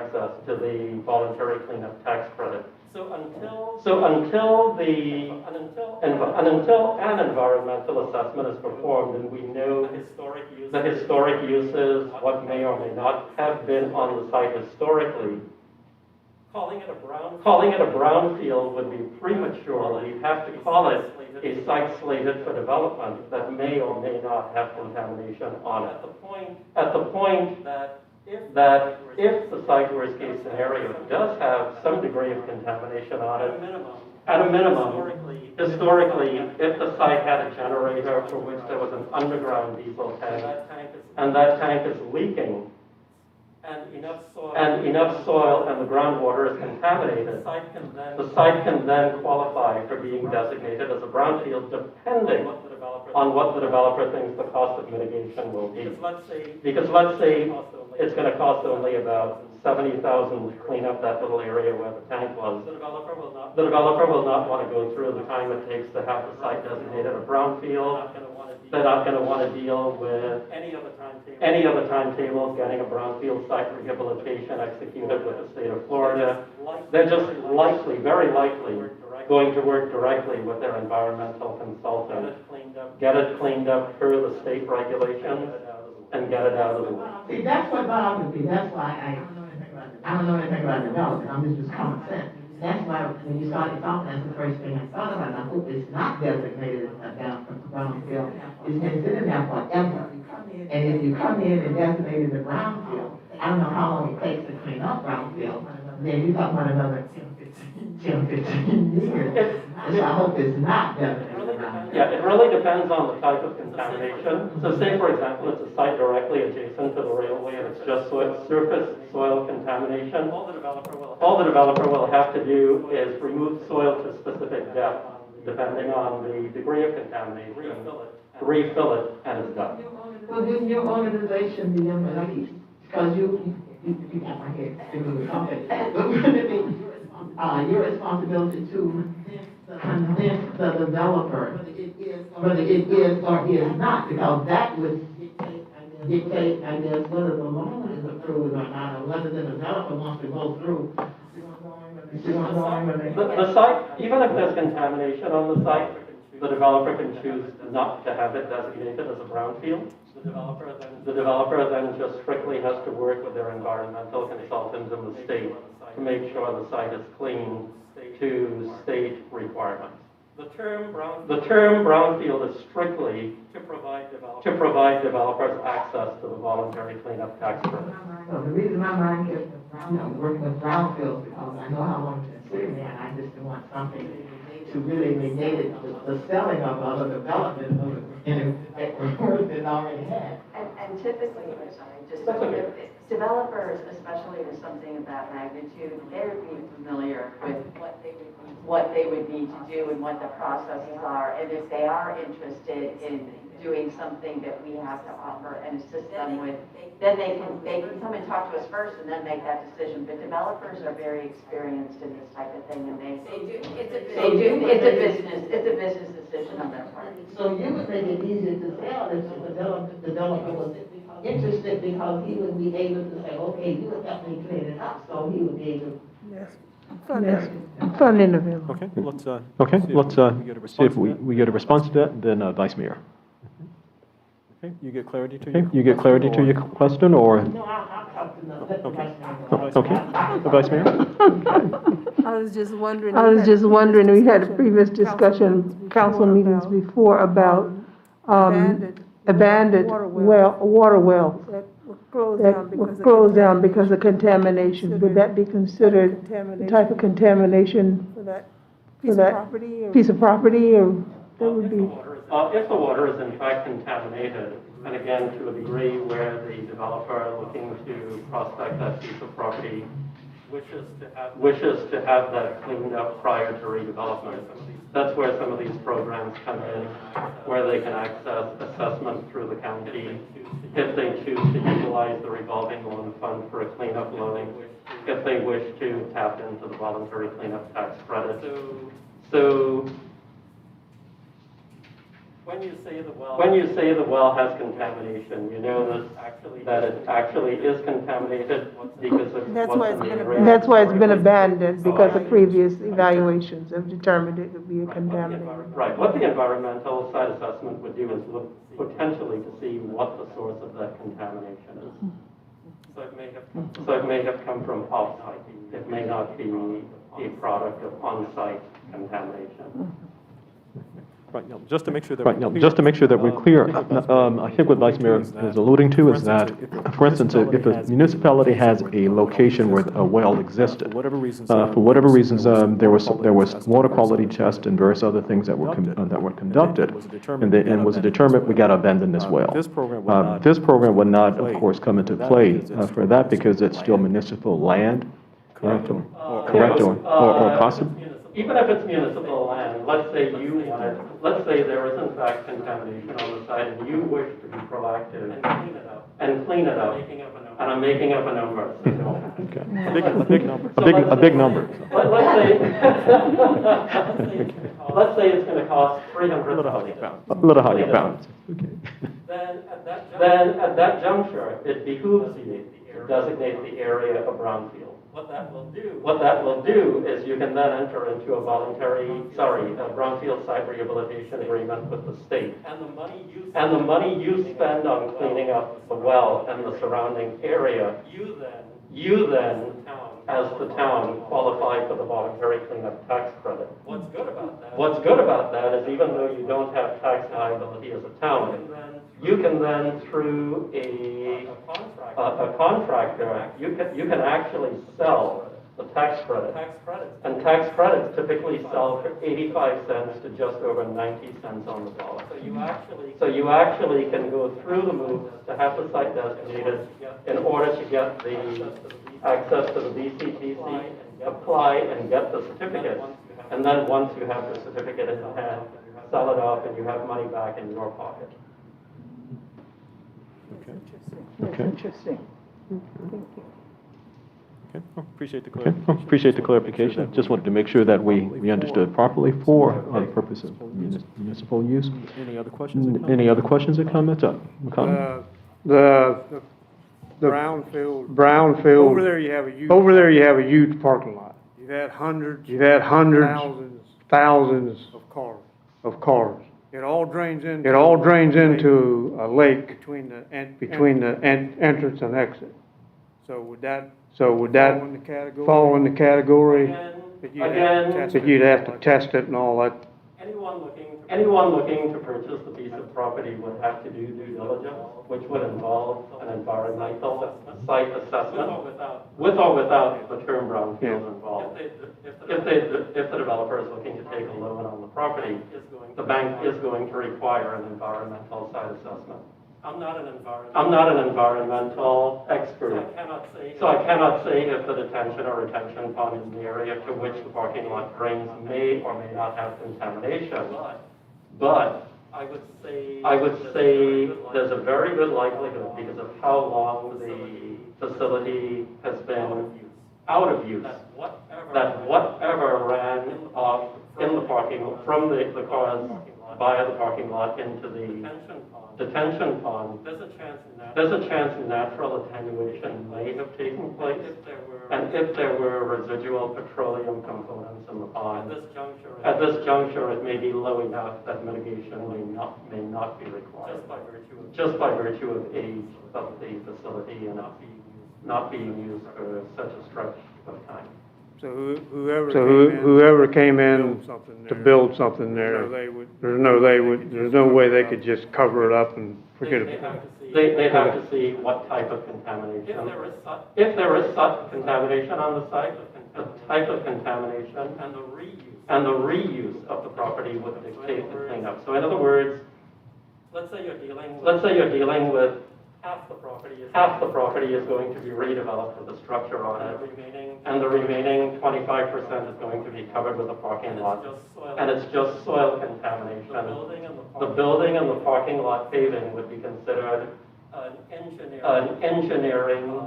access to the voluntary cleanup tax credit. So until an environmental assessment is performed and we know the the historic uses, what may or may not have been on the site historically, calling it a brownfield would be premature. We'd have to call it a site slated for development that may or may not have contamination on it. At the point that if the site worst case scenario does have some degree of contamination on it, at a minimum, historically, if the site had a generator for which there was an underground diesel tank, and that tank is leaking, and enough soil and the groundwater is contaminated, the site can then qualify for being designated as a brownfield depending on what the developer thinks the cost of mitigation will be. Because let's say it's going to cost only about $70,000 to clean up that little area where the tank was. The developer will not want to go through the time it takes to have the site designated a brownfield. They're not going to want to deal with any other timetable, getting a brownfield site rehabilitation executed with the state of Florida. They're just likely, very likely, going to work directly with their environmental consultant, get it cleaned up through the state regulations, and get it out of the way. See, that's what bothers me. That's why I don't know anything about development. I'm just common sense. That's why when you started talking, that's the first thing I thought about. I hope it's not designated as a brownfield. It's been sitting there forever. And if you come in and designate it a brownfield, I don't know how long it takes to clean up brownfield. Then you're talking about another 10, 15 years. So I hope it's not designated a brownfield. Yeah, it really depends on the type of contamination. So say, for example, it's a site directly adjacent to the railway and it's just surface soil contamination. All the developer will have to do is remove soil to a specific depth, depending on the degree of contamination, refill it, and it's done. Well, didn't your organization be employees? Because you got my head spinning with something. But wouldn't it be your responsibility to convince the developer whether it is or is not? Because that would dictate, I guess, whether the loan is approved or not, or whether the developer wants to go through. The site, even if there's contamination on the site, the developer can choose not to have it designated as a brownfield. The developer then just strictly has to work with their environmental consultants in the state to make sure the site is clean to state requirements. The term brownfield is strictly to provide developers access to the voluntary cleanup tax credit. So the reason my mind gets, working with brownfields, because I know how long it's been sitting there, and I just want something to really negate it, the selling of other development in a work that already had. And typically, just That's okay. developers, especially with something of that magnitude, they would be familiar with what they would need to do and what the processes are. And if they are interested in doing something that we have to offer and assist them with, then they can come and talk to us first and then make that decision. But developers are very experienced in this type of thing, and it's a business decision on their part. So you would make it easier to sell if the developer was interested, because he would be able to say, okay, you would help me clean it up, so he would be able. Yes. Funding available. Okay, let's See if we get a response to that, then Vice Mayor. Okay, you get clarity to Okay, your you get clarity to your question, or? No, I'll talk to the Okay, Vice Mayor? I was just wondering, we had a previous discussion, council meetings before about abandoned water wells that were that were closed down because of contamination. Would that be considered the type of contamination for that for that piece of property, or that would be? If the water is in fact contaminated, and again, to a degree where the developer looking to prospect that piece of property wishes to have that cleaned up prior to redevelopment, that's where some of these programs come in, where they can access assessment through the county if they choose to utilize the revolving loan fund for a cleanup loan, if they wish to tap into the voluntary cleanup tax credit. So When you say the well. When you say the well has contamination, you know that it actually is contaminated because of That's what's why in it's the been, area. that's why it's been abandoned, because of previous evaluations have determined it to be a contaminated. Right, what the environmental site assessment would do is look potentially to see what the source of that contamination is. So it may have come So it may have come from off-site. It may not be a product of on-site contamination. Right, now, just to make sure that Right, now, just to make sure that we're clear, I think what Vice Mayor is alluding to is that, for instance, if a municipality has a location where a well existed, for whatever reasons, there was water quality tests and various other things that were conducted, and was determined we got to abandon this well. This program would not. This program would not, of course, come into play for that because it's still municipal land, correct? Correct, or possibly? Even if it's municipal land, let's say there is in fact contamination on the site and you wish to be proactive and clean it up. And I'm making up a number, so don't. Okay. A big number. A big number. Let's say it's gonna cost A little how you $300,000. found. A little how you found. Okay. Then at that juncture, it behooves you to designate the area a brownfield. What that will do. What that will do is you can then enter into a brownfield site rehabilitation agreement with the state. And the money you. And the money you spend on cleaning up the well and the surrounding area, you then, as the town, qualify for the voluntary cleanup tax credit. What's good about that? What's good about that is even though you don't have tax liability as a town, you can then, through a contractor, you can actually sell the tax credit. Tax credits. And tax credits typically sell for 85 cents to just over 90 cents on the dollar. So you actually can go through the moves to have the site designated in order to get the access to the BCTC, apply and get the certificate. And then once you have the certificate in hand, sell it off and you have money back in your pocket. That's interesting. Okay, well, appreciate the Okay, clarification. well, appreciate the clarification. Just wanted to make sure that we understood properly for the purpose of municipal use. Any other questions? or comments? Any other questions or comments? McConnell? The Brownfield. brownfield. Over there you have a huge. Over there you have a huge parking lot. You've had hundreds. You've had hundreds, Thousands thousands of cars. of cars. It all drains into. It all drains into a lake Between the, between the entrance and exit. So would that. So would fall that in the category? fall in the category That you'd have to test that it? you'd have to test it and all that? Anyone looking to purchase the piece of property would have to do due diligence, which would involve an environmental site assessment, with or without the term brownfield involved. If the developer is looking to take a loan on the property, the bank is going to require an environmental site assessment. I'm not an environmental. I'm not an environmental expert, So I cannot say. if the detention or retention pond is in the area to which the parking lot drains may or may not have contamination. But I would say. there's a very good likelihood because of how long the facility has been out of use, that whatever ran off in the parking, from the cars via the parking lot into the detention pond, there's a chance natural attenuation may have taken place. And if there were residual petroleum components in the pond, at this juncture, it may be low enough that mitigation may not be required. Just by virtue of age of the facility and not being used for such a stretch of time. So whoever. So came in whoever came in build something to there, build something there, there's no way they could just cover it up and forget They'd about have it. to see. They have to see what type of contamination. If there is such contamination on the site, the type of contamination and the reuse of the property would dictate the cleanup. So in other words, Let's say you're dealing with half the property is going to be redeveloped with a structure on it, and the remaining 25% is going to be covered with a parking lot. And it's just soil contamination. The building and the parking lot paving would be considered an engineering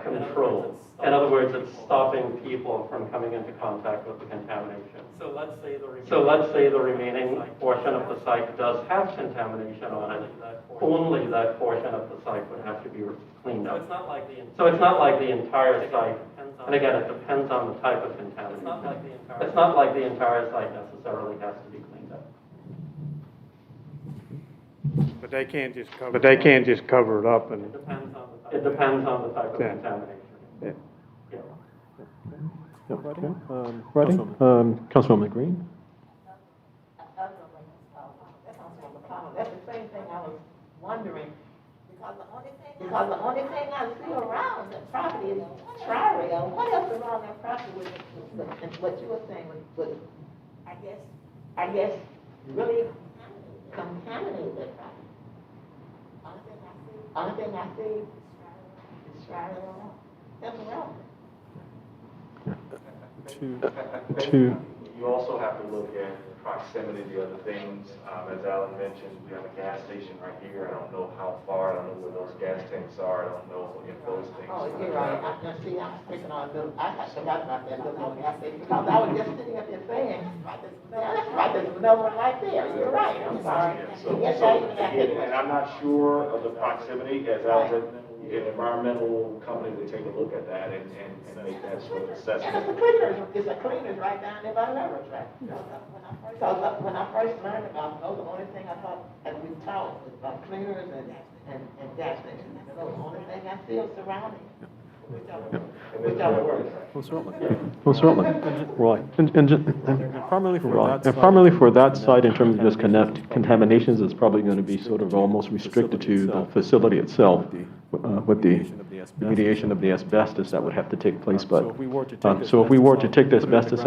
control. In other words, it's stopping people from coming into contact with the contamination. So let's say the remaining. So let's say the remaining portion of the site does have contamination on it. Only that portion of the site would have to be cleaned So up. it's not like the. So it's not like the entire site, Depends on- and again, it depends on the type of It's contamination. not like the entire. It's not like the entire site necessarily has to be cleaned up. But they can't just cover it up and, It depends on the type of Yeah. contamination. yeah. Yeah. Yep, Ready? okay. Ready? Councilwoman Green? That's the same thing I was wondering, because the only thing I see around the property is Tri-Rail. What else around that property with what you were saying would, I guess, really contaminate that property? Only thing I see is Tri-Rail. That's around it. Two. You also have to look at proximity to other things. As Alan mentioned, we have a gas station right here. I don't know how far, I don't know where those gas tanks are. I don't know if those things. Oh, you're right. See, I'm speaking on the, I had forgot about that little gas station, because I was just sitting up there saying, that's right, there's another one right there. You're right, I'm sorry. So, Yes, I even have again, to. and I'm not sure of the proximity, as Alan said, an environmental company would take a look at that and make that sort of And assessment. it's a cleaners right down there by the railroad track. Because when I first learned about those, the only thing I thought, as we talked, was about cleaners and gas stations. That's the only thing I feel surrounding. Whichever works. Most certainly. Most certainly. Right. And primarily for Right. that And site- primarily for that site, in terms of just contaminations, it's probably going to be sort of almost restricted to the facility itself, with the remediation of the asbestos that would have to take place, but, So if we were to take so if we were to asbestos take the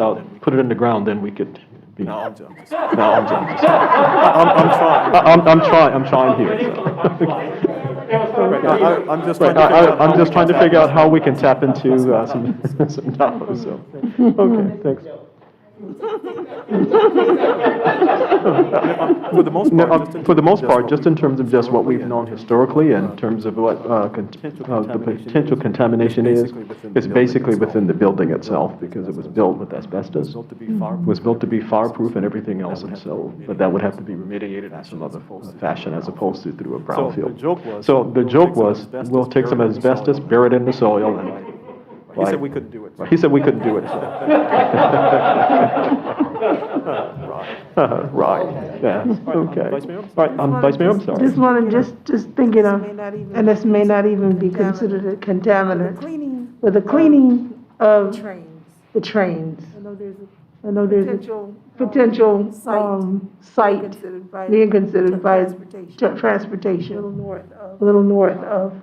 out, put it in the asbestos ground, out, then we put it in the ground, then we could be. No, I'm just. No, I'm trying. I'm trying here. Waiting for the punchline. I'm just Right, trying to figure out. I'm just trying to figure out how we can tap into some dollars, so. Okay, thanks. For the most No, part, just in for the most terms of part, just in terms of just what we've known historically, in terms of what the potential contamination is, it's basically within the building itself, because it was built with asbestos. built to be It fireproof. was built to be fireproof and everything else, and so, but that would have to be remediated in some other fashion as opposed to through a So brownfield. the joke was. So the joke was, we'll take some asbestos, bury it in the soil, and. He said we couldn't do it. He said we couldn't do it, so. Right, yeah, okay. Vice Mayor? All right, Vice Mayor, I'm sorry. Just wanted, just thinking of, and this may not even be considered a contaminant, but the cleaning of the trains. I know there's a potential, site being considered by transportation, a little north of,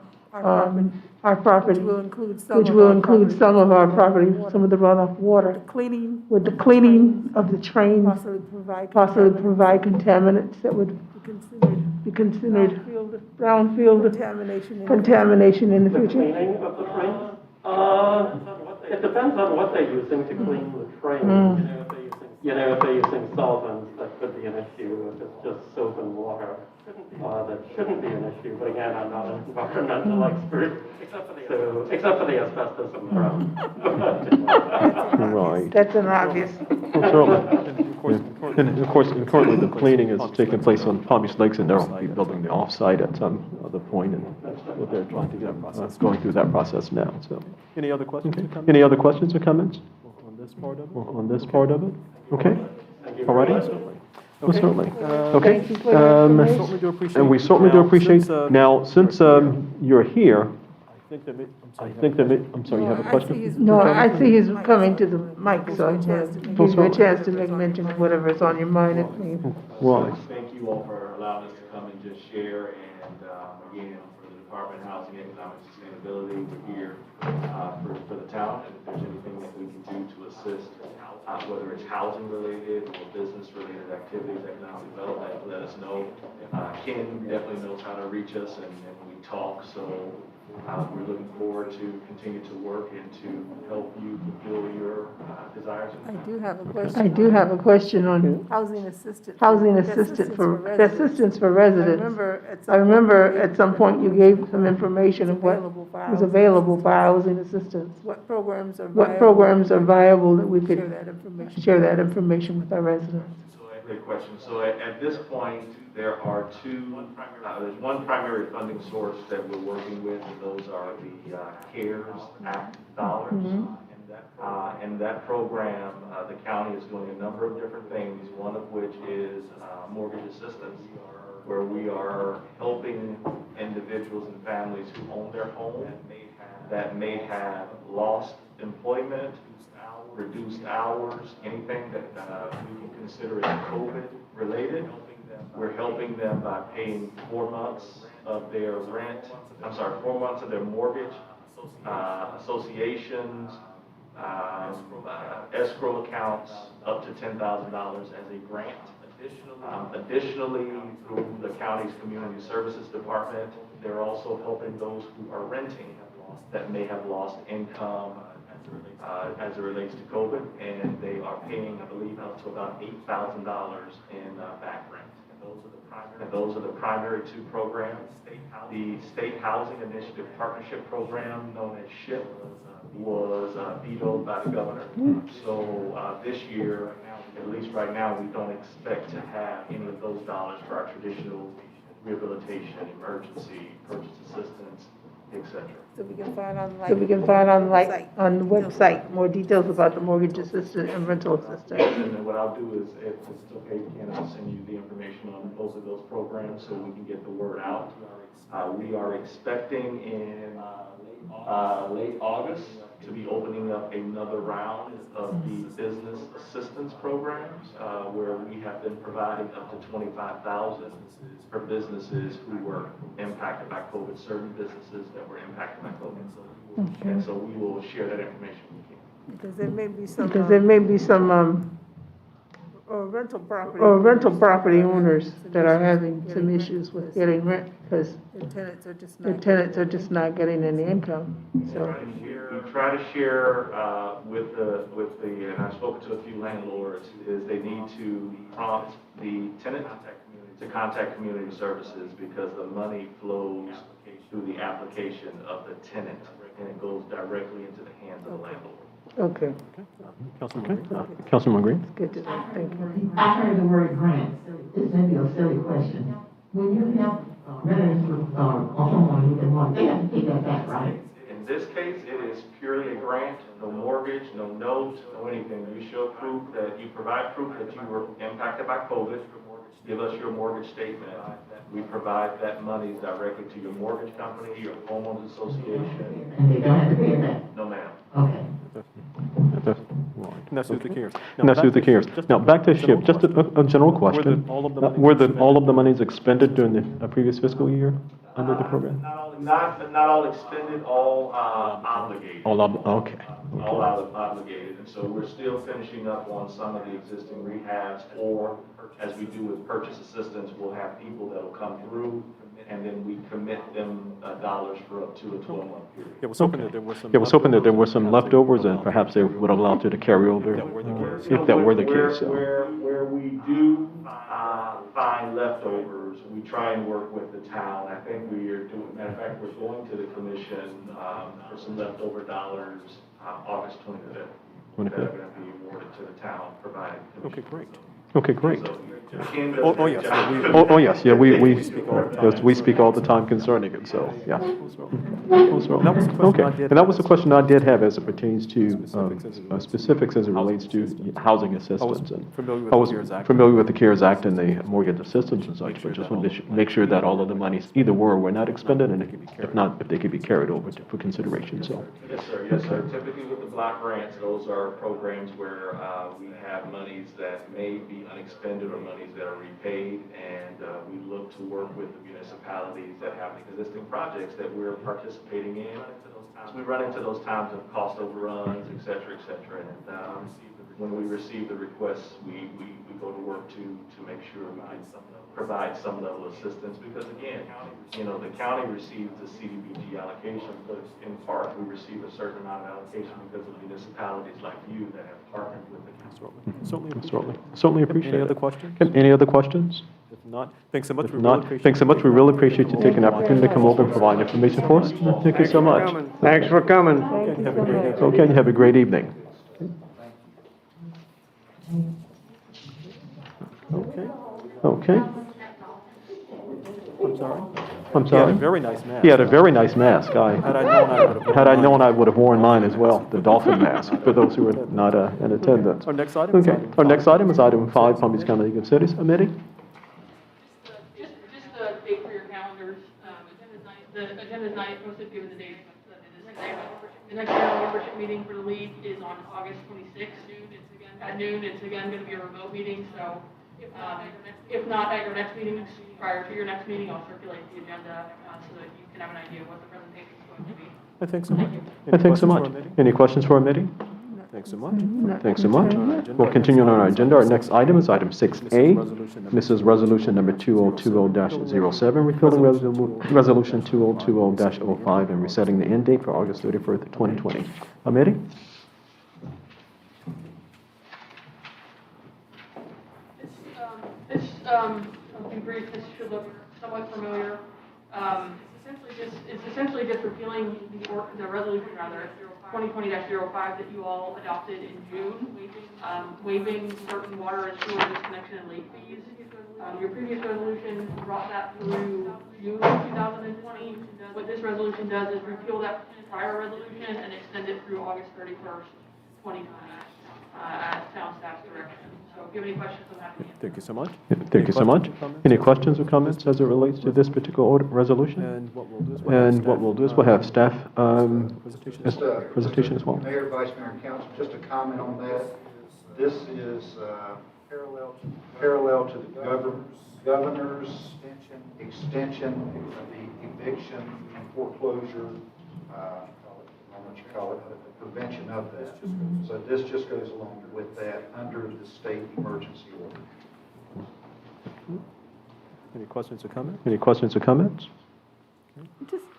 our property, which will include some of our property, some of the runoff water. With the cleaning of the trains, possibly provide contaminants that would be considered brownfield contamination in the future. Cleaning of the trains? It depends on what they're using to clean the train. If they're using solvents, that could be an issue. If it's just soap and water, that shouldn't be an issue. But again, I'm not an environmental expert. Except for the asbestos on the ground. Right. That's an obvious. Certainly. And of course, currently the cleaning is taking place on Palm Beach Lakes, and they'll be building the off-site at some other point, and what they're trying to get, going through that process now, so. Any other questions or comments? Any other questions or comments On this part of it? on this part of it? Okay, all righty? Well, Okay. certainly. Okay. Certainly do appreciate. And we certainly do Now, appreciate, since, now, since you're here, I think that I'm sorry, you have a question? No, I see he's coming to the mic, so I'm going to give you a chance to make mention of whatever is on your mind, please. Right. Thank you all for allowing us to come and just share, and again, for the Department of Housing and Economic Sustainability, we're here for the town, and if there's anything that we can do to assist, whether it's housing related or business related activities, economic development, let us know. Ken definitely knows how to reach us, and we talk, so We're looking forward to continue to work and to help you fulfill your desires. I do have a question. I do have a question on Housing assistance. assistance for residents. I remember at some point you gave some information of what was available for housing assistance. What programs are What programs are viable that we could share that information with our residents? So, great question. So at this point, there are there's one primary funding source that we're working with, and those are the CARES Act dollars. And that program, the county is doing a number of different things, one of which is mortgage assistance, where we are helping individuals and families who own their home that may have lost employment, reduced hours, anything that we can consider as COVID related. We're helping them by paying 4 months of their rent, 4 months of their mortgage, associations, escrow accounts up to $10,000 as a grant. Additionally, through the county's community services department, they're also helping those who are renting that may have lost income as it relates to COVID, and they are paying, I believe, up to about $8,000 in back rent. And those are the primary two programs. The State Housing Initiative Partnership Program, known as SHIP, was vetoed by the governor. So this year, at least right now, we don't expect to have any of those dollars for our traditional rehabilitation, emergency, purchase assistance, etc. So we can find on on the website more details about the mortgage assistance and rental assistance. And then what I'll do is, if it's okay, Ken, I'll send you the information on both of those programs so we can get the word out. We are expecting in late August to be opening up another round of the business assistance programs, where we have been providing up to $25,000 for businesses who were impacted by COVID, certain businesses that were impacted by COVID. And so we will share that information with you. Because there may be some. Or rental property owners that are having some issues with getting rent because the tenants are just not. Getting any income, so. We try to share with the, and I've spoken to a few landlords, is they need to prompt the tenant to contact community services because the money flows through the application of the tenant and it goes directly into the hands of the landlord. Okay, Councilman Green? good to know, thank you. I heard the word grant. This may be a silly question. When you help renters with, or homeowners with their mortgage, they have to pay that back, right? In this case, it is purely a grant, no mortgage, no note, no anything. You show proof that, you provide proof that you were impacted by COVID. Give us your mortgage statement. We provide that money directly to your mortgage company, your homeowners association. And they don't have to pay it back? No, ma'am. Okay. And that's with the CARES. And that's with the CARES. Now, back to SHIP, just a general question. Were all of the monies expended during the previous fiscal year under the program? Not all expended, all obligated. Okay. All obligated. And so we're still finishing up on some of the existing rehabs, or as we do with purchase assistance, we'll have people that'll come through and then we commit them dollars for up to a 12-month period. Yeah, was hoping that there was some. Yeah, I was hoping that there were some leftovers and perhaps they would allow to carry over, if that were the case. So. Where we do find leftovers, we try and work with the town. I think we are doing, matter of fact, we're going to the commission for some leftover dollars August 25th. That are going to be awarded to the town, provided. Okay, great. Okay, great. So, Ken does Oh, a yes. great job. Oh, yes, yeah, we speak all the time concerning it, so, yeah. Okay, and that was the question I did have as it pertains to specifics as it relates to housing assistance. And I was familiar with the CARES Act and the mortgage assistance and such, but just wanted to make sure that all of the monies either were or were not expended, and if not, if they could be carried over for consideration, so. Yes, sir. Yes, sir. Typically with the block grants, those are programs where we have monies that may be unexpended or monies that are repaid, and we look to work with the municipalities that have existing projects that we're participating in. So we run into those times of cost overruns, et cetera, and when we receive the requests, we go to work to make sure we can provide some level of assistance, because again, the county receives the CDBG allocation, but in part, we receive a certain amount of allocation because of municipalities like you that have partnered with the county. Certainly appreciate it. Any other questions? Any other questions? If not, thanks so much. If not, thanks so much. We really appreciate you taking the opportunity to come over and provide information for us. Thank you so much. Thanks for coming. Thank you so much. Okay, you have a great evening. Okay. I'm sorry. I'm He had a sorry. very nice mask. He had a very nice mask. Had I known, I would have worn mine. As well, the dolphin mask, for those who are not in attendance. Our next item is Okay, item our five. next item is item 5, Palm Beach County League of Cities. Amity? Just a date for your calendars. The agenda is not posted given the date that it is today. The next general membership meeting for the league is on August 26th. At noon. It's again going to be a remote meeting, so if not at your next meeting, prior to your next meeting, I'll circulate the agenda so that you can have an idea of what the presentation is going to be. Thanks so much. Thanks so much. Any questions for Amity? Thanks so much. Thanks so much. We'll continue on our agenda. Our next item is item 6A. This is resolution number 2020-07, repealing resolution 2020-05 and resetting the end date for August 31st, 2020. Amity? I'll be brief, this should look somewhat familiar. It's essentially just repealing the resolution, rather, 2020-05 that you all adopted in June, waiving certain water and sewer disconnection and late fees. Your previous resolution brought that through June 2020. What this resolution does is repeal that prior resolution and extend it through August 31st, 2020, at town staff's direction. So if you have any questions, I'm happy to answer. Thank you so much. Thank you so much. Any questions or comments as it relates to this particular resolution? And what we'll do is we'll have staff presentation as well. Mayor, Vice Mayor, and Council, just a comment on that. This is parallel to the governor's extension of the eviction and foreclosure, what you call it, the prevention of that. So this just goes along with that under the state emergency order. Any questions or comments? Any questions or comments?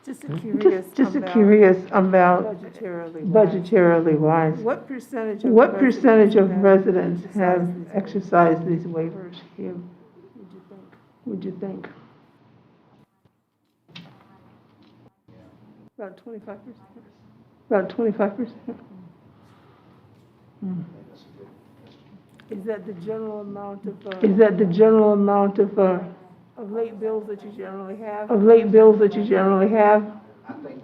Just curious about budgetarily wise. What percentage of residents have exercised these waivers here? Would you think? About 25%. About 25%. Is that the general amount of late bills that you generally have? I think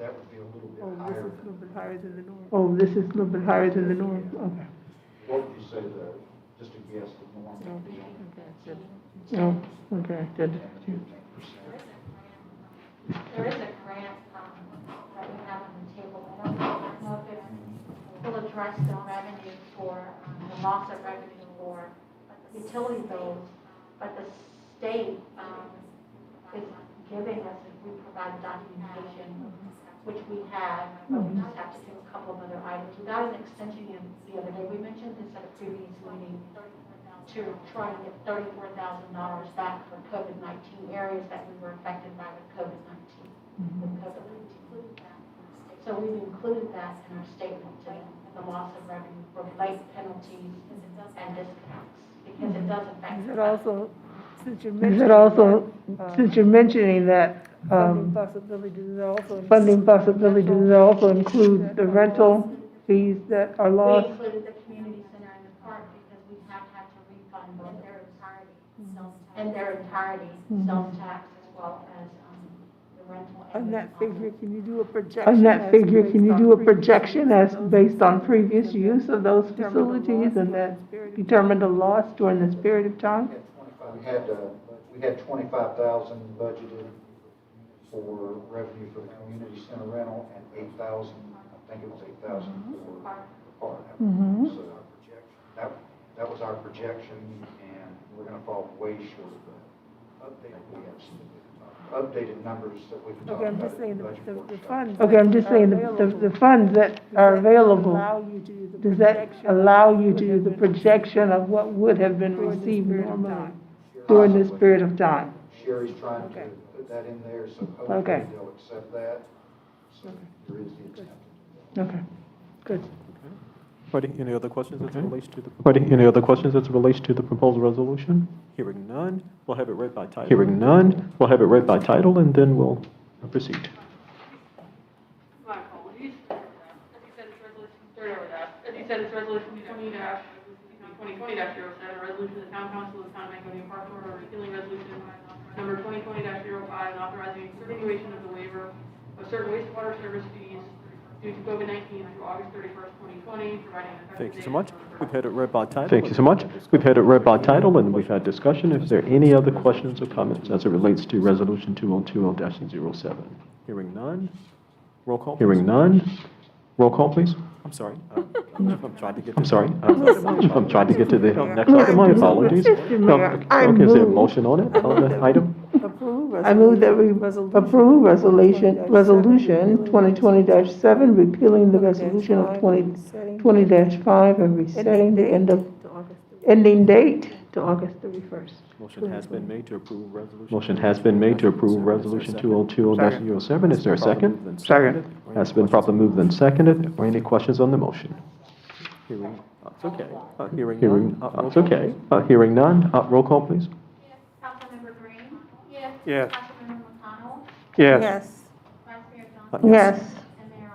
that would be a little bit Oh, higher. this is a little bit higher than the norm. Oh, this is a little bit higher than the norm, okay. What would you say just to guess, the norm would be? Oh, okay, good. There is a grant that we have on the table. I don't know if it will address the revenue for the loss of revenue for utility bills, but the state is giving us, if we provide documentation, which we have, but we just have to do a couple of other items. We got an extension the other day. We mentioned this at a previous meeting to try to get $34,000 back for COVID-19 areas that we were affected by with COVID-19. So we've included that in our statement to the loss of revenue for late penalties and discounts, because it does affect. Since you're mentioning that, funding possibility, does it also include the rental fees that are We lost? included the community center in the park because we have had to refund both their entirety, sales tax as well as the rental. On that figure, can you do a projection as based on previous use of those facilities and that determine the loss during this period of time? We had 25,000 budgeted for revenue for the community center rental and 8,000, I think it was 8,000 for the park. So that was our projection, and we're going to fall way short of that. We have some updated numbers that we've talked Okay, I'm about. just saying the the funds that are available, does that allow you to do the projection of what would have been received normally? during this period of time. Sherry's trying to put that in there, so hopefully Okay. they'll accept that. So there is the intent. Okay, good. Ready, any other questions as it relates to the? Ready, any other questions as it relates to the proposed resolution? Hearing none, we'll have it read by title. Hearing none, we'll have it read by title, and then we'll proceed. My apologies. As you said, it's resolution, start over that. As you said, it's resolution 2020-07, a resolution of the town council of the town of Mangonia Park, Florida, repealing resolution number 2020-05, and authorizing continuation of the waiver of certain wastewater service fees due to COVID-19 through August 31st, 2020, providing an effective Thank you so date much. We've had it read by title. Thank you so much. We've had it read by title, and we've had discussion. Is there any other questions or comments as it relates to Resolution 2020-07? Hearing none, roll call. Hearing please. none, roll call, please. I'm sorry. I'm trying to get. I'm to- sorry. I'm trying to get to the next item. My apologies. Mr. Mayor, I Okay, is there a move- motion on it, on the item? I move that we approve resolution 2020-7, repealing the resolution of 2020-5 and resetting the ending date to August 31st. Motion has been made to approve resolution. Motion has been made to approve Resolution 2020-07. Is there a second? Second. Has been properly moved and seconded. Are any questions on the motion? Hearing, it's okay. Hearing Hearing, none. roll it's call, okay. please. Hearing none, roll call, please. Councilmember Green? Yes. Yes. Councilmember McConnell? Yes. Vice Mayor Johnson? Yes. And Mayor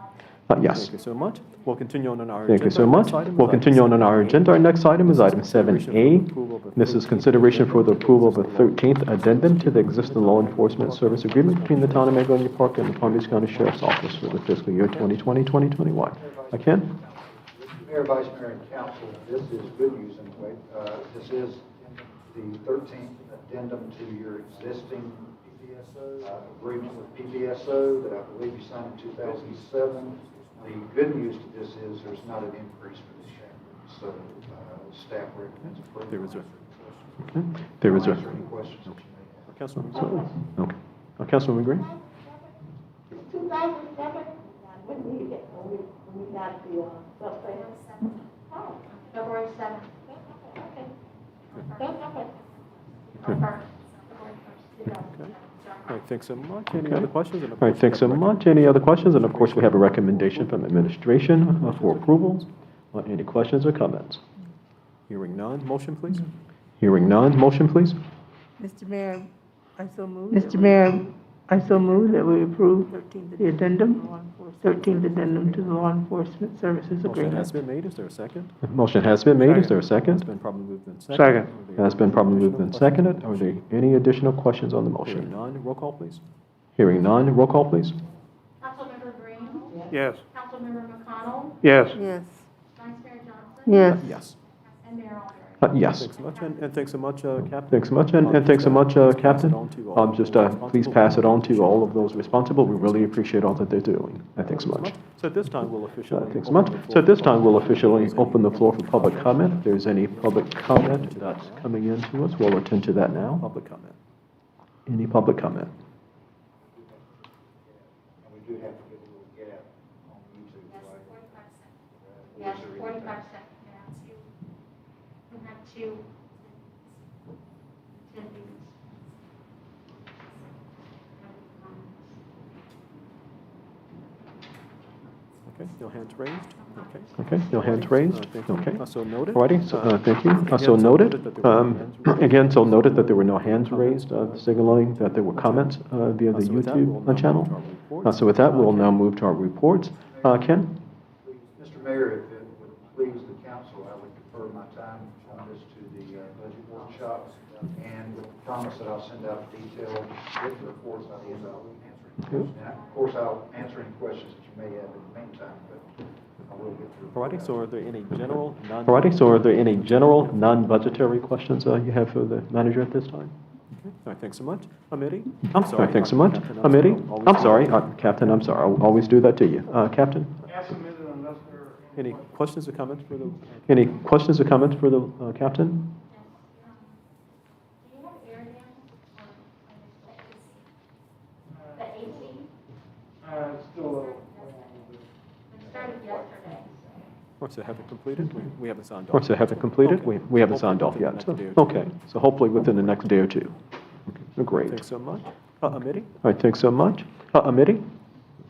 Albright? Yes. Thank you so much. We'll continue on our. Thank you so agenda. much. Next item is We'll item continue on our 7A. agenda. Our next item is item Consideration 7A. for the approval of This is consideration for the approval of a 13th addendum to the existing law enforcement service agreement between the town of Mangonia Park and the Palm Beach County Sheriff's Office for the fiscal year 2020-2021. Ken? Mayor, Vice Mayor, and Council, this is good news in a way. This is the 13th addendum to your existing agreement with PPSO that I believe you signed in 2007. The good news to this is there's not an increase for this year. So staff recommends approval. There is a. Okay. There is I'll a, answer any questions that you may have. Councilman. okay. Councilwoman Green? 2007, when we got the, substation. Oh, February 7th. okay. That's okay. Or 1st, February 1st, 2007. All right, thanks so much. Any other questions? And of All right, course, thanks so we have a much. Any other questions? And of course, we have a recommendation from administration for approval. Any questions or comments? Hearing none, motion please. Hearing none, motion, please. Mr. Mayor, I so move that we approve the addendum, 13th addendum to the law enforcement services Motion has agreement. been made. Is there a second? Motion has been made. Is there a It's second? been probably moved and Second. seconded. Has been properly moved and seconded. Are there any additional questions on the Hearing motion? none, roll call please. Hearing none, roll call, please. Councilmember Green? Yes. Councilmember McConnell? Yes. Yes. Vice Mayor Johnson? Yes. Yes. And Mayor Albright? Yes. Thanks so much, and thanks so much, Captain. Thanks so much, and thanks so much, Captain. Please pass it on to all of those responsible. We really appreciate all that they're doing. Thanks so much. So at this time, we'll officially. Thanks so much. So at this time, we'll officially open the floor for public comment. If there's any public comment that's coming in to us, we'll attend to that now. Public comment. Any public comment? And we do have to get a little gap on YouTube, Yes, right? 45 seconds. Yes, 45 seconds. We have two attendees. Okay, no hands raised. Okay. Okay, no hands raised? Thank you. Okay. So noted. Alrighty, so, thank you. So noted. Again, so noted that there were no hands raised, signaling that there were comments via the So with that, we'll now YouTube move channel. to our reports. So with that, we'll now move to our reports. Ken? Mr. Mayor, if it would please the council, I would defer my time on this to the budget workshop, and with the promise that I'll send out detailed written reports by the end of answering questions. Now, of course, I'll answer any questions that you may have in the meantime, but I will get through. Alrighty, so are there any general, non? Alrighty, so are there any general, non-budgetary questions you have for the manager at this time? All right, thanks so much. Amity? I'm All sorry. right, thanks so much. Captain, Amity? always- I'm sorry, Captain, I'm sorry, I'll always do that to you. Captain? Any questions or comments for the? Any questions or comments for the captain? Do you have air dams or the AC? Still, It started yesterday. Or to have it completed? We haven't signed off. Or to have it completed? We haven't signed off Hopefully yet. within the next day or two. Okay, so hopefully within the next day or two. Okay, great. Thanks so much. Amity? All right, thanks so much. Amity?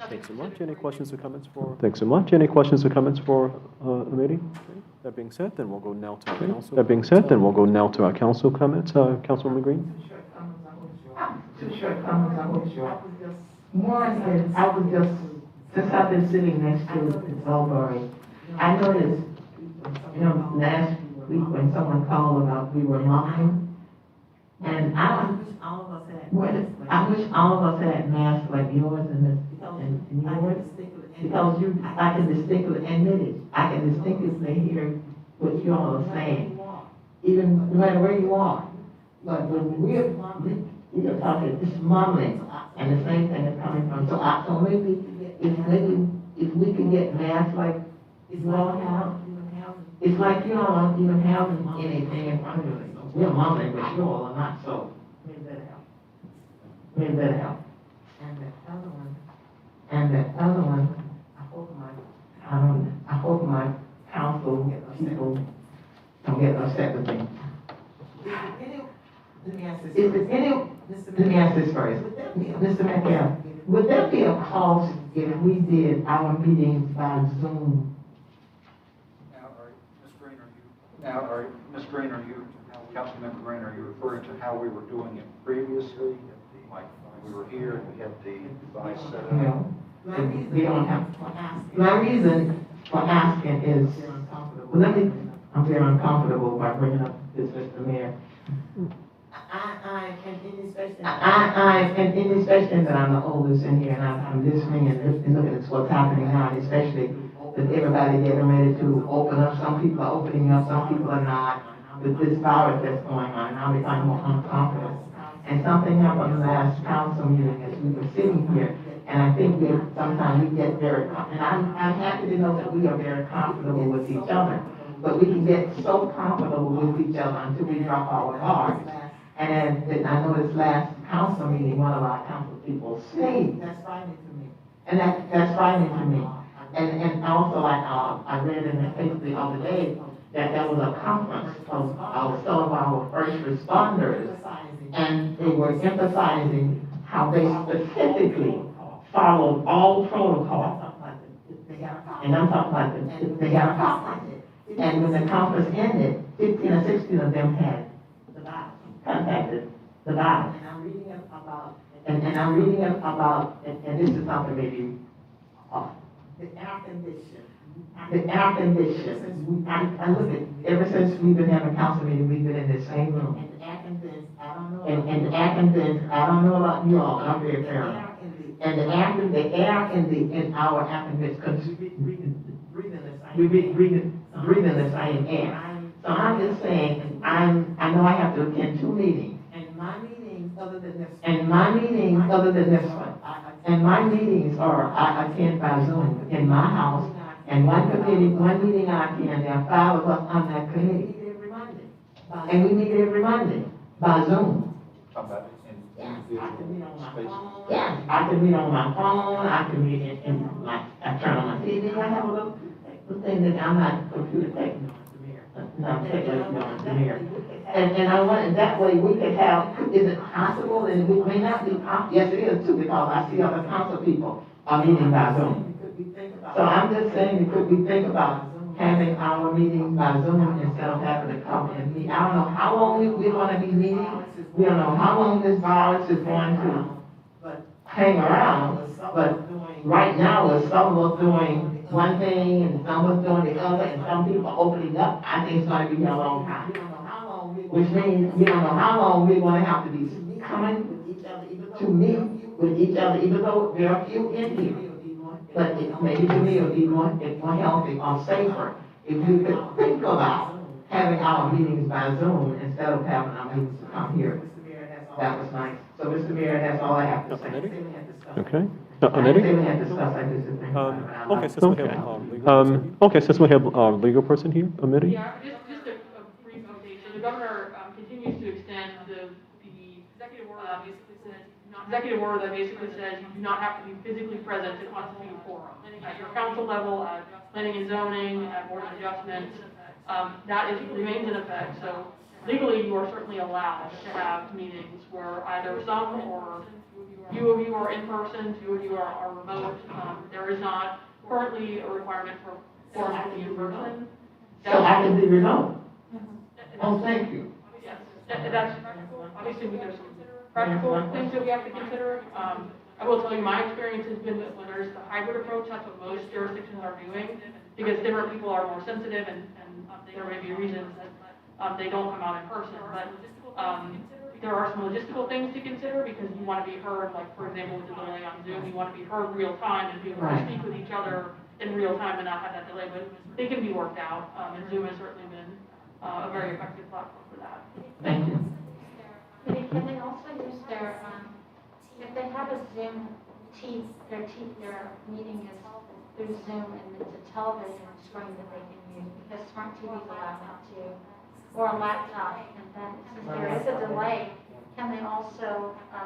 Thanks so much. Any questions or comments for? Thanks so much. Any questions or comments for Amity? Okay. That being said, then we'll go now to our council. That being said, then we'll go now to our council comments. Councilwoman Green? Two short comments, I hope short. One is, I was just, since I've been sitting next to Mulberry, I noticed, last week when someone called about we were lying, and I wish all of us had masks like yours and yours, because I can distinctly admit it. I can distinctly hear what you all are saying, even no matter where you are. But when we are talking, it's mumbling, and the same thing is coming from. So maybe if we can get masks like you all have, it's like you all aren't even having anything in front of you. We're mumbling, but you all are not. So maybe that'll help. Maybe that'll help. And the other one, I hope my council people don't get upset with me. Let me ask this first. Mr. McCall, would there be a cost if we did our meetings by Zoom? Ms. Green, Councilmember Green, are you referring to how we were doing it previously? Like, we were here and we had the device set up? No. We don't have. My reason for asking is, I'm very uncomfortable by bringing up this, Mr. Mayor. And especially that I'm the oldest in here, and I'm listening and looking at what's happening now, and especially with everybody getting ready to open up. Some people are opening up, some people are not. With this virus that's going on, and I'm becoming more uncomfortable. And something happened in the last council meeting as we were sitting here, and I think that sometimes we get very, and I'm happy to know that we are very comfortable with each other, but we can get so comfortable with each other until we drop our guards. And then I know this last council meeting, one of our council people sneezed. That's frightening to me. And that's frightening to me. And also, like, I read in the paper the other day that there was a conference of some of our first responders, and they were emphasizing how they specifically followed all protocols. And I'm talking about they had a conference. And when the conference ended, 15 or 16 of them had contacted the virus. And I'm reading about, and this is something maybe, the air condition. The air condition. I look at, ever since we've been having council meetings, we've been in the same room. And the air condition, I don't know. And the air condition, I don't know about you all, but I'm very paranoid. And the air in our air condition, because we breathing the same air. So I'm just saying, I know I have to attend 2 meetings. And my meetings, other than this one. And my meetings are, I attend by Zoom in my house. And one meeting I attend, there are 5 of us on that committee. And we meet every Monday by Zoom. Yes, I can meet on my phone, I can meet I turn on my TV, I have a little thing that I'm not computer technical. And I want, that way we could have, is it possible, and we may not be, yes it is too, because I see other council people are meeting by Zoom. So I'm just saying, could we think about having our meetings by Zoom instead of having to come and meet? I don't know how long we're gonna be meeting, we don't know how long this virus is going to hang around, but right now, with some of us doing one thing and some of us doing the other, and some people opening up, I think it's gonna be here a long time. Which means we don't know how long we're gonna have to be coming to meet with each other, even though there are a few in here. But maybe to me it would be more healthy or safer if we could think about having our meetings by Zoom instead of having our meetings to come here. That was nice. So, Mr. Mayor, that's all I have to say. Okay. Okay, since we have our legal person here, Amity? Yeah, just a brief update. So the governor continues to extend the executive order that basically says you do not have to be physically present to constitute a quorum at your council level, at planning and zoning, board of adjustments, that remains in effect. So legally, you are certainly allowed to have meetings where either some or few of you are in person, few of you are remote. There is not currently a requirement for forums to be in person. So I can be remote. Oh, thank you. Yes, that's, obviously, there's some practical things that we have to consider. I will tell you, my experience has been that when there's the hybrid approach, that's what most jurisdictions are doing, because different people are more sensitive, and there may be reasons that they don't come out in person. But there are some logistical things to consider, because you want to be heard, like, for example, with the delay on Zoom, you want to be heard real time and be able to speak with each other in real time and not have that delay, but they can be worked out, and Zoom has certainly been a very effective platform for that. Thank you. Can they also use their, if they have a Zoom, their meeting is through Zoom and it's a television screen that they can use, because smart TVs allow that too, or a laptop, and then since there is a delay, can they also, have a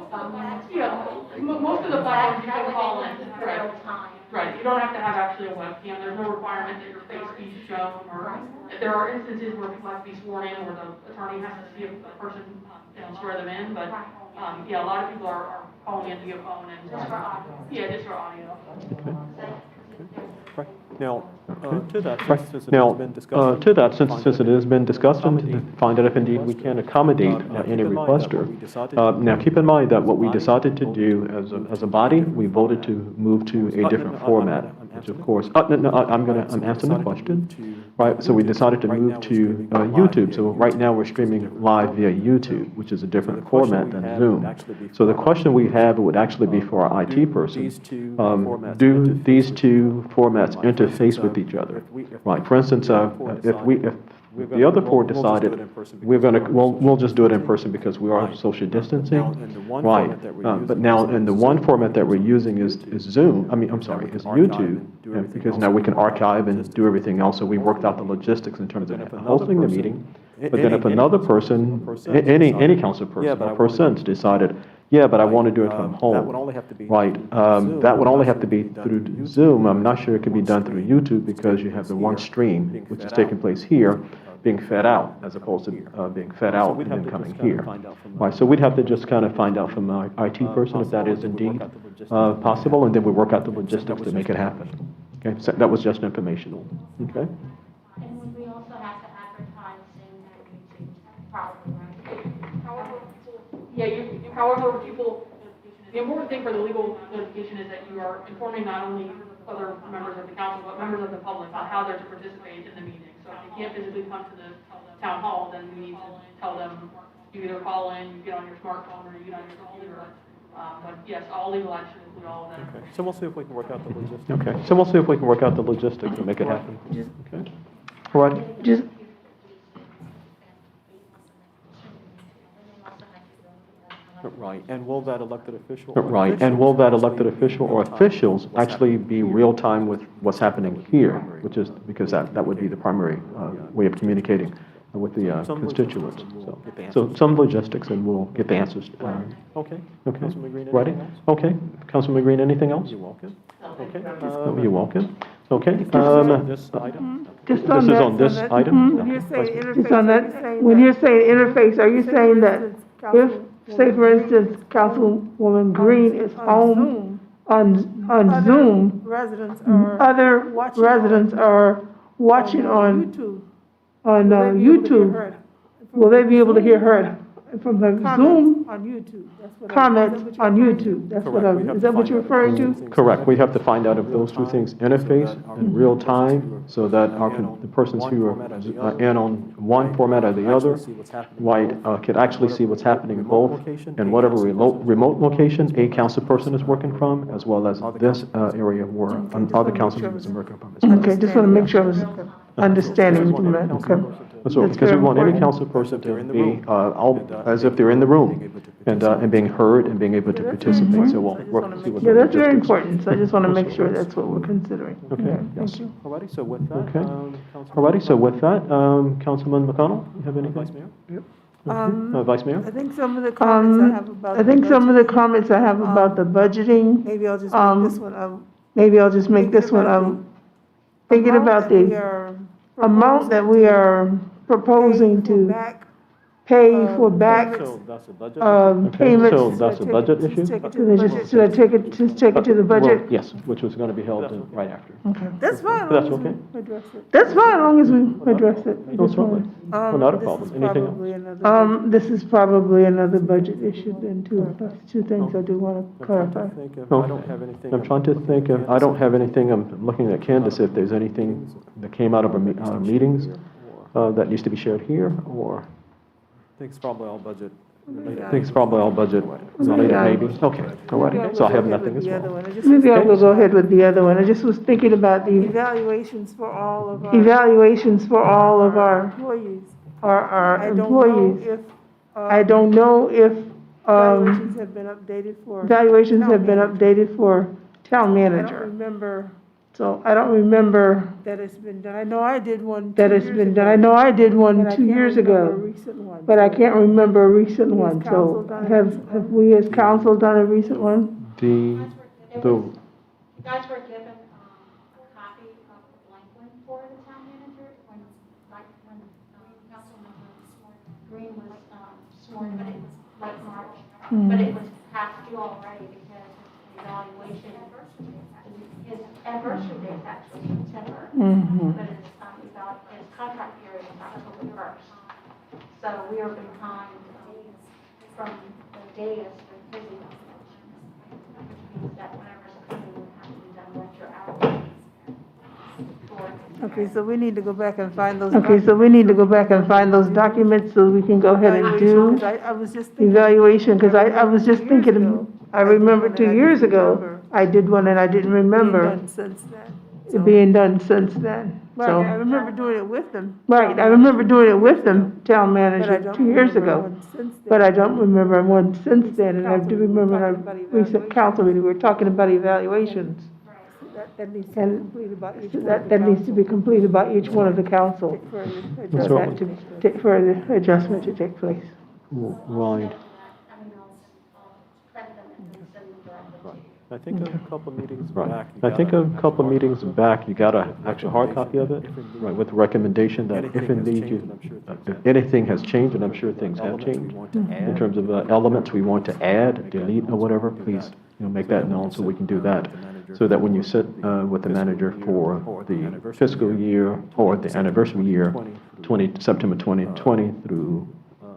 phone? Yeah, most of the platforms you can call in, Real right? time. Right, you don't have to have actually a webcam, there's no requirement that your face be shown, or if there are instances where people have to be sworn in, where the attorney has to see a person, swear them in, but, yeah, a lot of people are calling in via phone and. Just for audio. Yeah, just for audio. Right. Now, to that, Right. since it Now, has been discussed. to that, since it has been discussed, and find out if indeed we can accommodate any requester. Now, keep in mind that what we decided to do as a body, we voted to move to a different format, which of course, I'm answering the question. Right, so we decided to move to YouTube. So right now, we're streaming live via YouTube, which is a different format than Zoom. So the question we have would actually be for our IT person. Do these two formats interface with each other? Right, for instance, if the other board decided we'll just do it in person because we are social distancing. Right, but now, and the one format that we're using is Zoom, is YouTube, because now we can archive and do everything else, so we worked out the logistics in terms of hosting the meeting. But then if another person, any council person or persons decided, yeah, but I want to do it from home. That would only have to be. Right, that would only have to be through Zoom. I'm not sure it could be done through YouTube because you have the one stream, which is taking place here, being fed out, as opposed to being fed out and then coming here. Right, so we'd have to just kind of find out from our IT person if that is indeed possible, and then we work out the logistics to make it happen. Okay, so that was just informational. Okay. And would we also have to advertise Zoom and YouTube, probably, right? However, people, the important thing for the legal notification is that you are informing not only other members of the council, but members of the public on how they're to participate in the meeting. So if they can't physically come to the town hall, then we need to tell them, you either call in, you get on your smartphone, or you get on your computer. But yes, all legal action include all of that. Okay, so we'll see if we can work out the logistics. Okay, so we'll see if we can work out the logistics and make it happen. Okay. All right. Just, Right, and will that elected official? Right, and will that elected official or officials actually be real time with what's happening here, which is, because that would be the primary way of communicating with the constituents. So some logistics, and we'll get the answers. Okay. Okay. Councilman Green, Ready? anything else? Okay. Councilman Green, anything else? You're welcome. Okay. You're welcome. Okay. This item? just This on is that. on this item? When you're saying interface, on that, when you're saying interface, are you saying that if, say for instance, Councilwoman Green is home on Zoom, other residents are watching on YouTube, will they be able to hear her from the Zoom comments on YouTube? That's what is that what you're referring to? Correct. We have to find out if those two things interface in real time, so that the persons who are in on one format or the other, could actually see what's happening both in whatever remote location a council person is working from, as well as this area where other council members are working from. Okay, just want to make sure I was understanding what you meant, okay. So, because we want any council person to be as if they're in the room and being heard and being able to participate. So we'll work to see what. Yeah, that's very important, so I just want to make sure that's what we're considering. Okay, Thank yes. you. Alrighty, so with that. Okay. Alrighty, so with that, Councilman McConnell, you have anything? Vice Mayor? Okay. Vice Mayor? I think some of the comments I have about the budgeting. Maybe I'll just bring this one up. maybe I'll just make this one, thinking about the amount that we are proposing to pay for back, So that's a budget? Okay, payments. so that's a budget issue? Should I take it to the budget? Well, yes, which was going to be held right after. Okay. That's fine. That's okay? That's fine, as long as we address it. No, certainly. Well, not a problem. Anything else? This is probably another budget issue then too. That's two things I do want to I'm trying clarify. to think if No. I don't have anything. I'm trying to think, I don't have anything, I'm looking at Candace, if there's anything that came out of our meetings that needs to be shared here, or, I think it's probably all budget related. I think it's probably all budget related, maybe. Okay, all right, so I have nothing as well. Maybe I will go ahead with the other one. I just was thinking about the evaluations for all of our employees. I don't know if, evaluations have been updated for town manager. So I don't remember that it's been done. I know I did one 2 years ago. But I can't remember a recent one. So have we as council done a recent one? The, You guys were given a copy of the blank one for the town manager when Councilmember Green was sworn, but it was late March. But it was past due already because the evaluation, his anniversary date is actually September. But his contract period is October 1st. So we are behind from the date of his evaluation, which means that whatever's coming will have to be done retroactively. Okay, so we need to go back and find those documents so we can go ahead and do evaluation, because I was just thinking, I remember 2 years ago, I did one and I didn't remember it being done since then. So, I remember doing it with them. right, I remember doing it with them, town manager, 2 years ago. But I don't remember one since then, and I do remember our recent council meeting, we were talking about evaluations. That needs to be completed by each one. That needs to be completed by each one of the council. For that to take, for the adjustment to take place. right. Credit them and send them directly. I think a couple of meetings Right. back. you I think got a couple of meetings back, you got a actual hard copy of it, right, with the recommendation that if Anything has indeed changed, you, and I'm sure things if have. anything has changed, and I'm sure things have elements we changed, want to in add. terms of elements we want to add, delete, or whatever, please, make that known so we can do that. So that when you sit with the manager for the fiscal year or the anniversary year, September 2020 through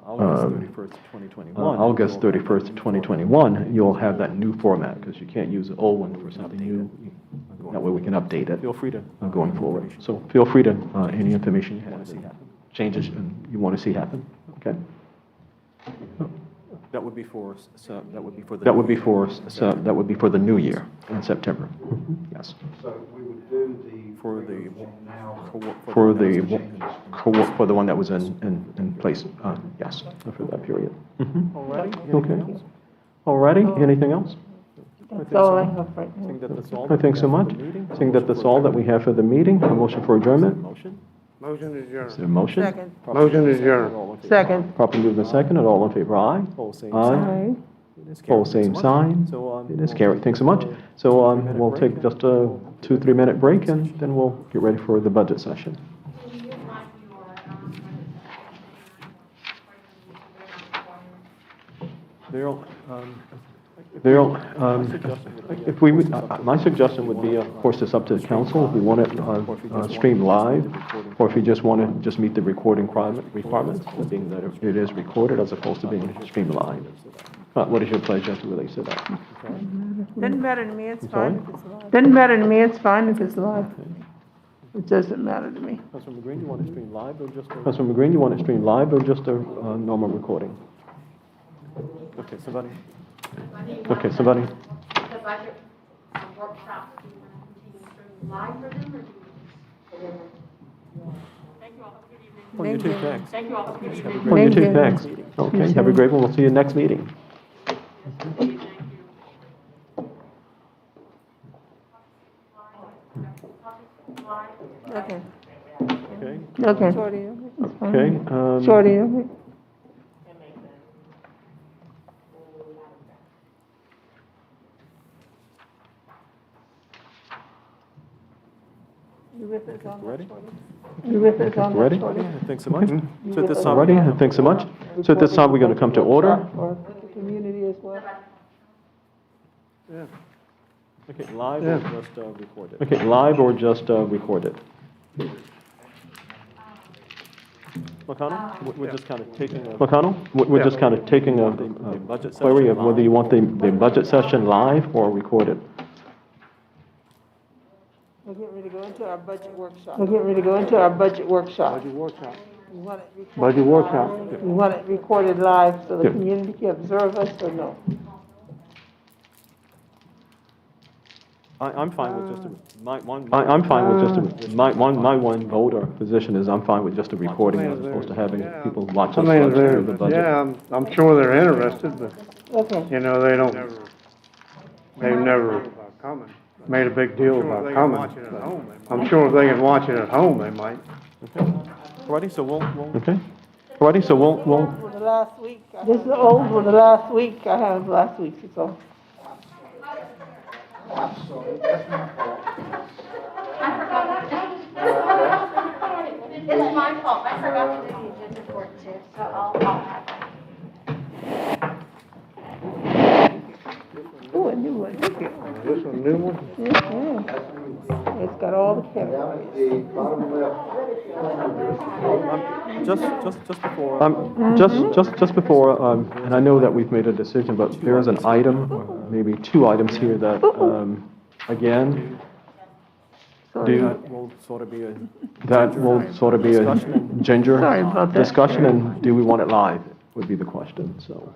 August 31st, 2021. August 31st, 2021, you'll have that new format, because you can't use the old one for something new. That way we can update it Feel free to. going forward. So feel free to, any information you want to see happen, changes you want to see happen, okay? That would be for, that would be for the. That would be for the new year in September, yes. So we would do the. For the. Now. For the one that was in place, yes, for that period. Alrighty. Okay. Alrighty, anything else? That's all I have right I now. think that that's all. I think so much. Seeing that that's all that we have for the meeting, a motion for adjournment? Motion? Motion Is adjourned. there a motion? Second. Motion adjourned. Second. Properly moved and seconded, all in favor, aye? Poll same Aye. sign. Aye. It is Poll carried. same sign. So, It is carried, thanks so much. So we'll take just a 2-3 minute break, and then we'll get ready for the budget session. Do you like your, Daryl, if we, my suggestion would be, of course, it's up to the council, if we want it streamed live, or if you just want to just meet the recording requirements, being that it is recorded as opposed to being streamed live. What is your pleasure as it relates to that? Doesn't matter to me, it's I'm sorry? fine if it's live. Doesn't matter to me, it's fine if it's live. It doesn't matter to me. Councilman Green, you want to stream live or just? Councilman Green, you want it streamed live or just a normal recording? Okay, somebody? Okay, somebody? the budget workshop, do you want to continue streaming live for them, or do you? Thank you all, have a good evening. Oh, you too, thanks. Thank you all, have a good evening. Oh, you Thank too, you. thanks. Okay, have a great one, we'll see you next meeting. Thank you. Okay. Okay. Okay. Shorty, it's fine. Okay. Shorty, okay. Ready? You with us on that, Ready? Shorty? Thanks so much. So at this time, Ready? Thanks so much. So at this time, we're going to come to order. For the community as well. okay, live or just recorded? Okay, live or just recorded? McConnell, we're just kind of taking a McConnell, we're just kind of taking a budget query session of whether you want the budget session live or recorded. We're getting ready to go into our budget workshop. We're getting ready to go into our budget workshop. We want it recorded Budget workshop. live. We want it recorded live so the Yeah. community can observe us or no? I'm fine with just I'm fine with just my one vote or position is I'm fine with just a recording as opposed to having people watch I us mean, through the budget. yeah, I'm sure they're interested, but, Okay. you know, they've never made a big deal about coming. I'm sure if they can watch it at home, they might. Ready, so we'll Okay. Alrighty, so we'll, For the last week. This is the old one, the last week, I have last week, so. It's my fault, I forgot to do the agenda for it too, so I'll have that. Oh, a new one, thank you. This one, new one? Yeah. It's got all the categories. The bottom left. just before. just before, and I know that we've made a decision, but there is an item, or maybe two items here that, again, That will sort of be a ginger Sorry about that. discussion, and do we want it live, would be the question, so.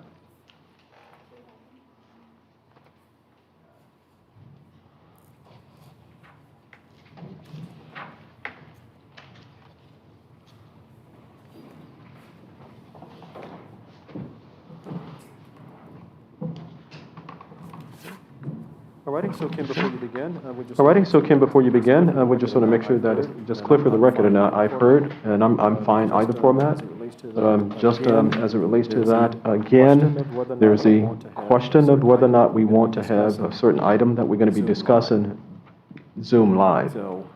Alrighty, so Kim, before you begin, we just. Alrighty, so Kim, before you begin, we just want to make sure that it's just clear for the record, and I've heard, and I'm fine either format. Just as it relates to that, again, there's a question of whether or not we want to have a certain item that we're going to be discussing Zoom live. So,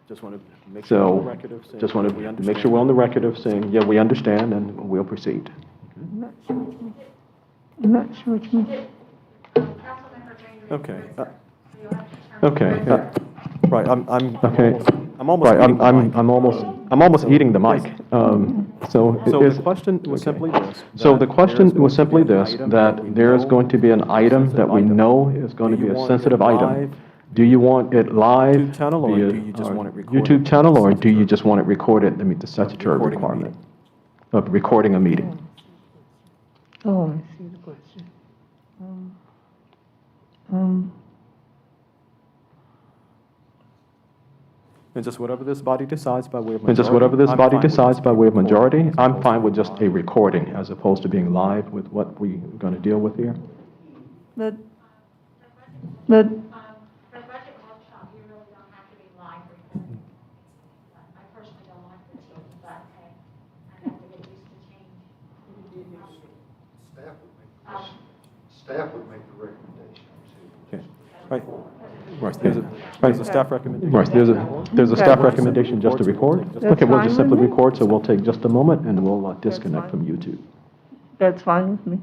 just want to make sure we're on the So, record of saying. just want we to understand. make sure we're on the record of saying, yeah, we understand, and we'll proceed. I'm not sure what you mean. Okay, Okay, right, I'm okay. almost. Right, eating the mic. I'm almost eating the mic. So So is- the question was okay. simply this. So that the question there's was simply going to be an this, item that we there is know going to be an item that we know is going to Do be you a want it sensitive item. live? Do you want it live? YouTube channel, or via do you just our want it recorded? YouTube channel, or do you just want it recorded to meet the statutory Recording a requirement of recording a meeting? Oh, I see the question. And just whatever this body decides by way of majority. And just whatever this I'm body fine with decides just by way of being majority, recorded. I'm fine with just a recording as opposed to being live with what we're going to deal with here. The, For budget workshop, you really don't have to be live recording. I personally don't like the TV, but hey, I have to get used to change. Staff would make the recommendation too. Okay, right. Right, there's a staff recommendation. Right, there's a staff recommendation just to record? Okay, we'll just fine simply with me. record, so we'll take just a moment and we'll disconnect from YouTube. that's fine with me.